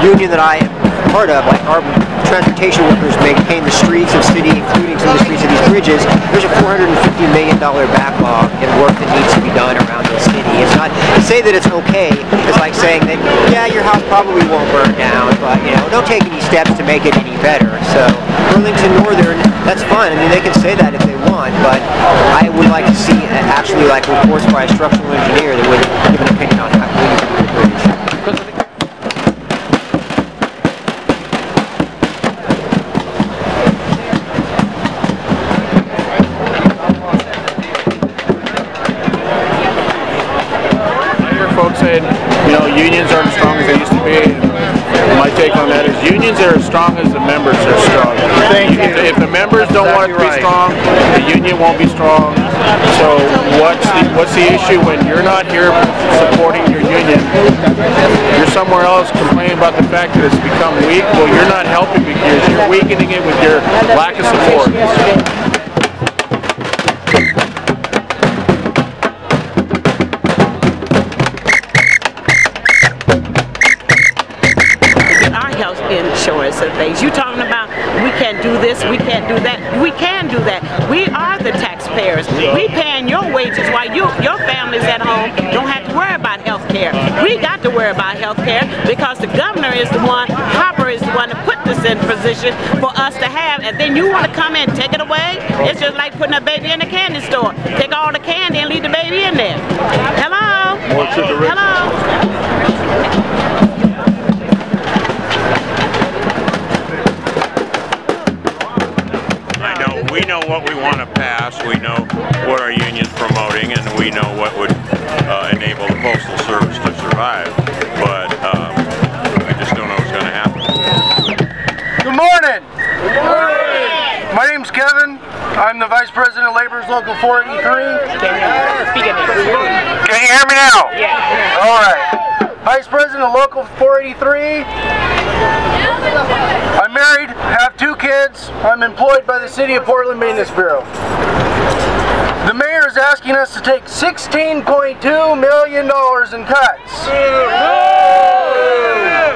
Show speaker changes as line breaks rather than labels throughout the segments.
union that I am part of, like our transportation workers maintain the streets of city, including some of the streets of these bridges, there's a $450 million backlog in work that needs to be done around the city. It's not, to say that it's okay, it's like saying that, yeah, your house probably won't burn down, but, you know, don't take any steps to make it any better. So, Burlington Northern, that's fine. I mean, they can say that if they want, but I would like to see actually like reports by a structural engineer that would give an opinion on how we can do the bridge.
Folks saying, you know, unions aren't as strong as they used to be. And my take on that is unions are as strong as the members are strong. If the members don't want it to be strong, the union won't be strong. So what's the issue when you're not here supporting your union? You're somewhere else complaining about the fact that it's become weak. Well, you're not helping because you're weakening it with your lack of support.
Insurance and things. You talking about we can't do this, we can't do that. We can do that. We are the taxpayers. We paying your wages while your families at home don't have to worry about health care. We got to worry about health care because the governor is the one, Hopper is the one to put this in position for us to have, and then you want to come and take it away? It's just like putting a baby in a candy store. Take all the candy and leave the baby in there. Hello? Hello?
We know what we want to pass, we know what our union's promoting, and we know what would enable the Postal Service to survive, but we just don't know what's going to happen.
Good morning! Good morning! My name's Kevin. I'm the Vice President of Labor's Local 483. Can you hear me now? Yeah. All right. Vice President of Local 483. I'm married, have 2 kids. I'm employed by the City of Portland Maintenance Bureau. The mayor is asking us to take $16.2 million in cuts.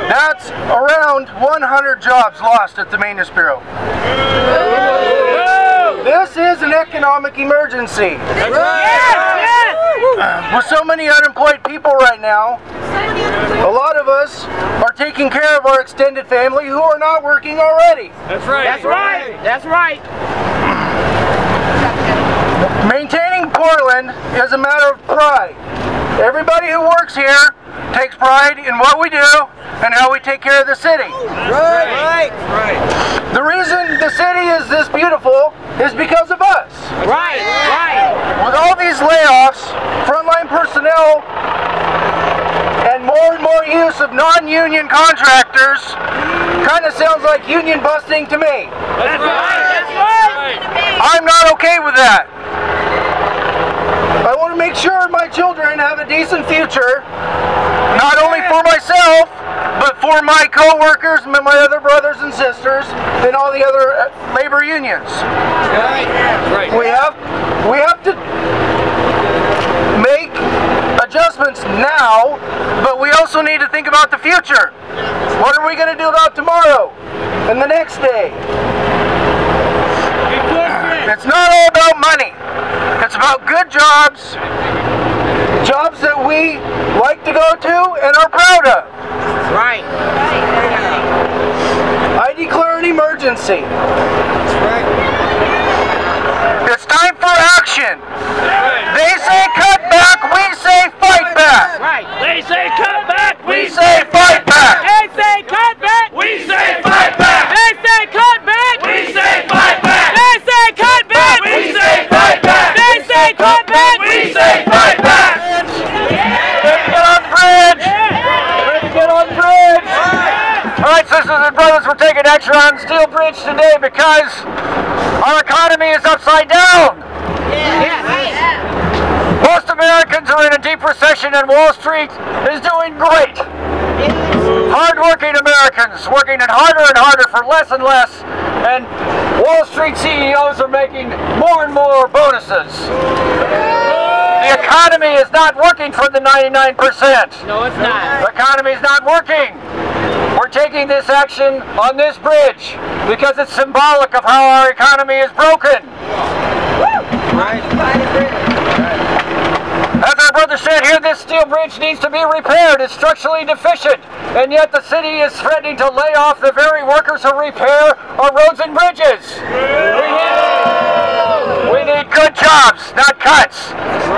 That's around 100 jobs lost at the Maintenance Bureau. This is an economic emergency.
That's right. Yes,
with so many unemployed people right now, a lot of us are taking care of our extended family who are not working already.
That's right. That's right. That's right.
Maintaining Portland is a matter of pride. Everybody who works here takes pride in what we do and how we take care of the city.
Right.
The reason the city is this beautiful is because of us.
Right.
With all these layoffs, frontline personnel, and more use of non-union contractors, kind of sounds like union busting to me.
That's right.
I'm not okay with that. I want to make sure my children have a decent future, not only for myself, but for my co-workers, my other brothers and sisters, and all the other labor unions.
Right.
We have to make adjustments now, but we also need to think about the future. What are we going to do about tomorrow and the next day? It's not all about money. It's about good jobs, jobs that we like to go to and are proud of.
Right.
I declare an emergency. That's right. It's time for action. They say cut back, we say fight back.
Right. They say cut back,
we say fight back.
They say cut back,
We say fight back!
They say cut back,
We say fight back!
They say cut back,
We say fight back!
They say cut back,
We say fight back!
Get on the bridge! Get on the bridge! Alright, sisters and brothers, we're taking action on Steel Bridge today because our economy is upside down. Most Americans are in a deep recession and Wall Street is doing great. Hard-working Americans working harder and harder for less and less, and Wall Street CEOs are making more and more bonuses. The economy is not working for the 99%.
No, it's not.
The economy is not working. We're taking this action on this bridge because it's symbolic of how our economy is broken. As our brother said here, this steel bridge needs to be repaired. It's structurally deficient, and yet the city is threatening to lay off the very workers who repair our roads and bridges. We need good jobs, not cuts.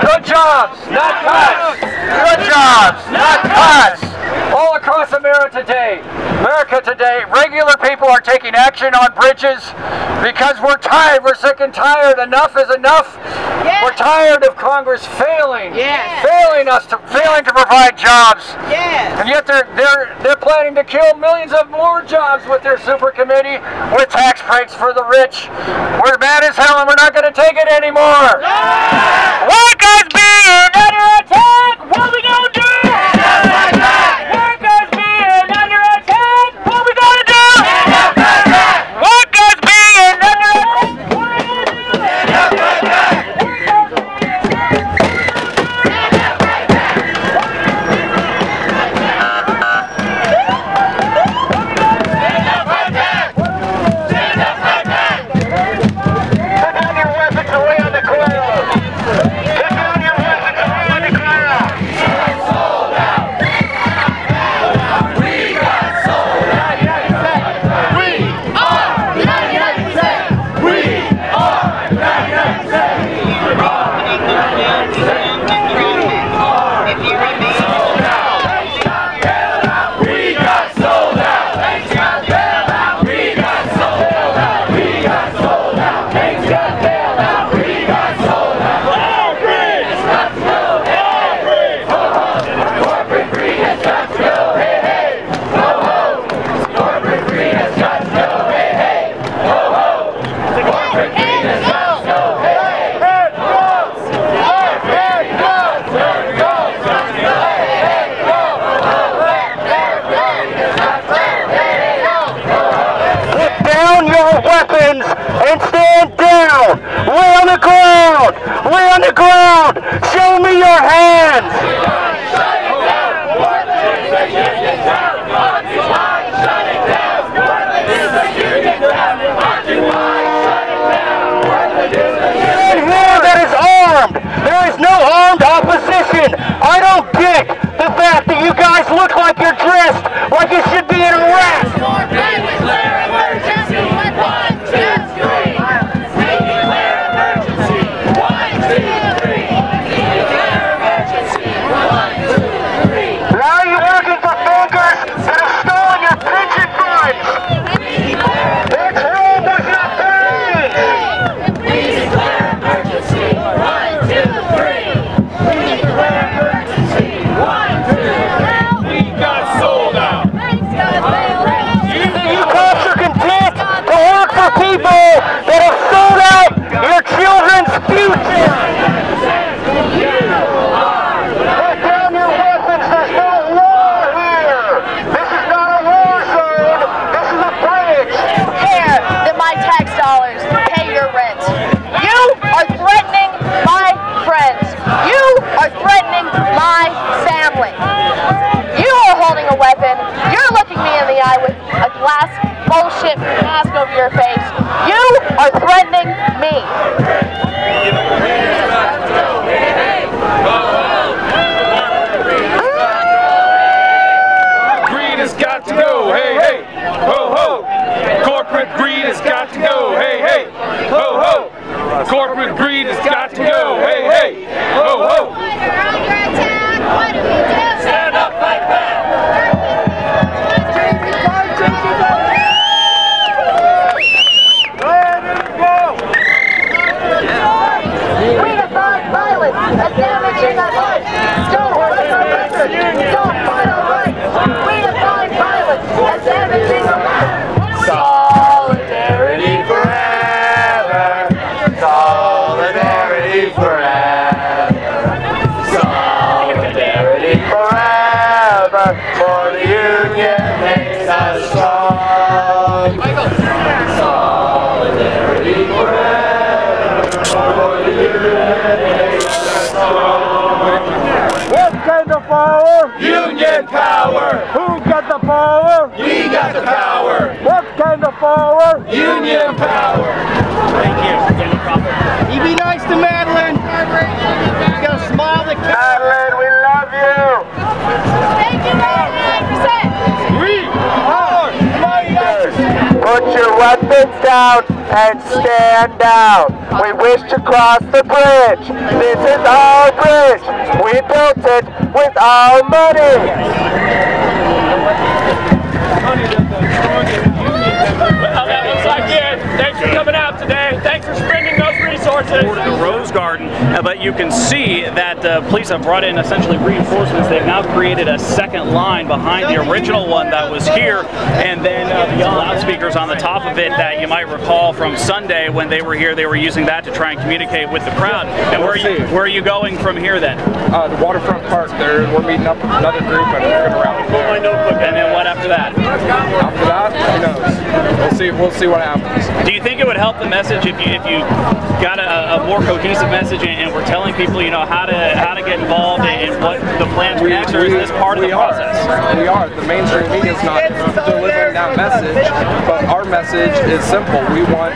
Good jobs, not cuts. Good jobs, not cuts. All across America today, regular people are taking action on bridges because we're tired, we're sick and tired. Enough is enough. Yes. We're tired of Congress failing, failing to provide jobs. Yes. And yet they're planning to kill millions of more jobs with their super committee with tax breaks for the rich. We're mad as hell and we're not going to take it anymore. Yeah. Workers being under attack. What are we going to do? Workers being under attack. What are we going to do? Workers being under attack. What are we going to do? And stand down! Lay on the ground! Lay on the ground! Show me your hands! Man here that is armed! There is no armed opposition! I don't get the fact that you guys look like you're dressed like you should be in Iraq! Bullshit mask over your face. You are threatening me.
Greed has got to go. Hey, hey. Ho, ho. Corporate greed has got to go. Hey, hey. Ho, ho. Corporate greed has got to go. Hey, hey. Ho, ho.
We're under attack. What do we do?
Stand up, fight back.
That's damaging our lives. Don't fight our records. Don't fight our rights. We define violence. That's damaging our lives.
Solidarity forever. Solidarity forever. Solidarity forever. For the union makes us strong. Solidarity forever. For the union makes us strong.
What kind of power?
Union power!
Who got the
power? We got the power. What kind of power? Union power.
Thank you. You be nice to Madeline. You gotta smile at
Madeline, we love you.
Thank you, 99%.
We are fighters.
Put your weapons down and stand down. We wish to cross the bridge. This is our bridge. We built it with our money.
Well, that looks like it. Thanks for coming out today. Thanks for spending those resources.
The Rose Garden, but you can see that police have brought in essentially reinforcements. They've now created a second line behind the original one that was here, and then the loudspeakers on the top of it that you might recall from Sunday when they were here. They were using that to try and communicate with the crowd. And where are you going from here then?
The waterfront park. There, we're meeting up with another group and we're going to round it there.
And then what after that?
After that, who knows? We'll see what happens.
Do you think it would help the message if you got a more cohesive message and we're telling people, you know, how to get involved in what the plans are next, or is this part of the process?
We are. The mainstream media is not delivering that message, but our message is simple. We want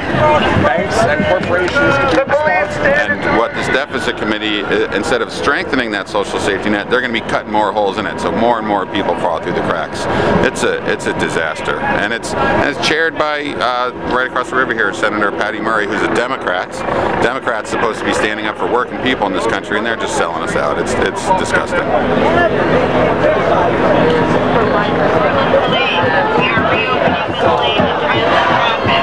banks and corporations to be responsible.
And what this deficit committee, instead of strengthening that social safety net, they're going to be cutting more holes in it, so more and more people fall through the cracks. It's a disaster, and it's chaired by right across the river here, Senator Patty Murray, who's a Democrat. Democrats supposed to be standing up for working people in this country, and they're just selling us out. It's disgusting.
We are reopening the lane to transit traffic.